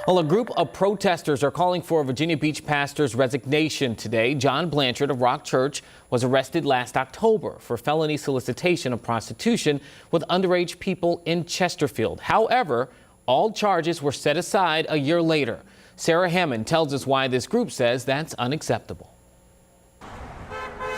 Well, a group of protesters are calling for a Virginia Beach pastor's resignation today. John Blanchard of Rock Church was arrested last October for felony solicitation of prostitution with underage people in Chesterfield. However, all charges were set aside a year later. Sarah Hammond tells us why this group says that's unacceptable.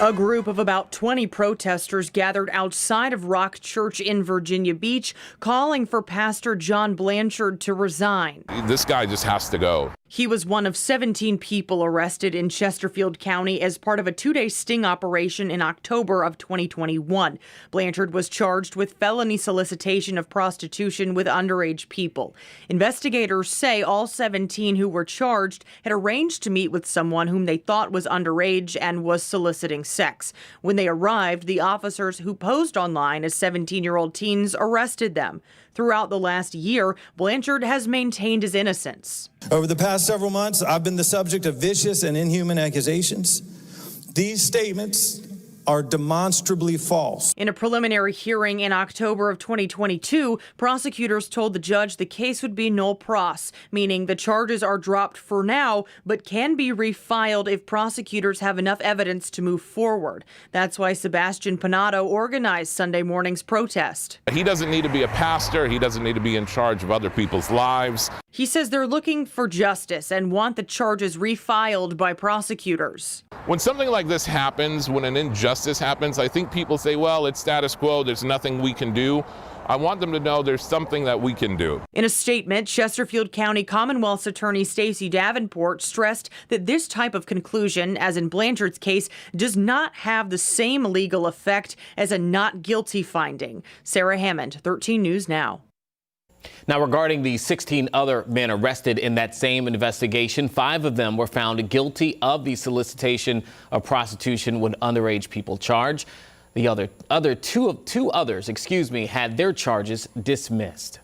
A group of about 20 protesters gathered outside of Rock Church in Virginia Beach, calling for Pastor John Blanchard to resign. This guy just has to go. He was one of 17 people arrested in Chesterfield County as part of a two-day sting operation in October of 2021. Blanchard was charged with felony solicitation of prostitution with underage people. Investigators say all 17 who were charged had arranged to meet with someone whom they thought was underage and was soliciting sex. When they arrived, the officers who posed online as 17-year-old teens arrested them. Throughout the last year, Blanchard has maintained his innocence. Over the past several months, I've been the subject of vicious and inhuman accusations. These statements are demonstrably false. In a preliminary hearing in October of 2022, prosecutors told the judge the case would be nol pros, meaning the charges are dropped for now, but can be refiled if prosecutors have enough evidence to move forward. That's why Sebastian Panado organized Sunday morning's protest. He doesn't need to be a pastor. He doesn't need to be in charge of other people's lives. He says they're looking for justice and want the charges refiled by prosecutors. When something like this happens, when an injustice happens, I think people say, well, it's status quo, there's nothing we can do. I want them to know there's something that we can do. In a statement, Chesterfield County Commonwealth's attorney Stacey Davenport stressed that this type of conclusion, as in Blanchard's case, does not have the same legal effect as a not guilty finding. Sarah Hammond, 13 News Now. Now, regarding the 16 other men arrested in that same investigation, 5 of them were found guilty of the solicitation of prostitution with underage people charge. The two others had their charges dismissed.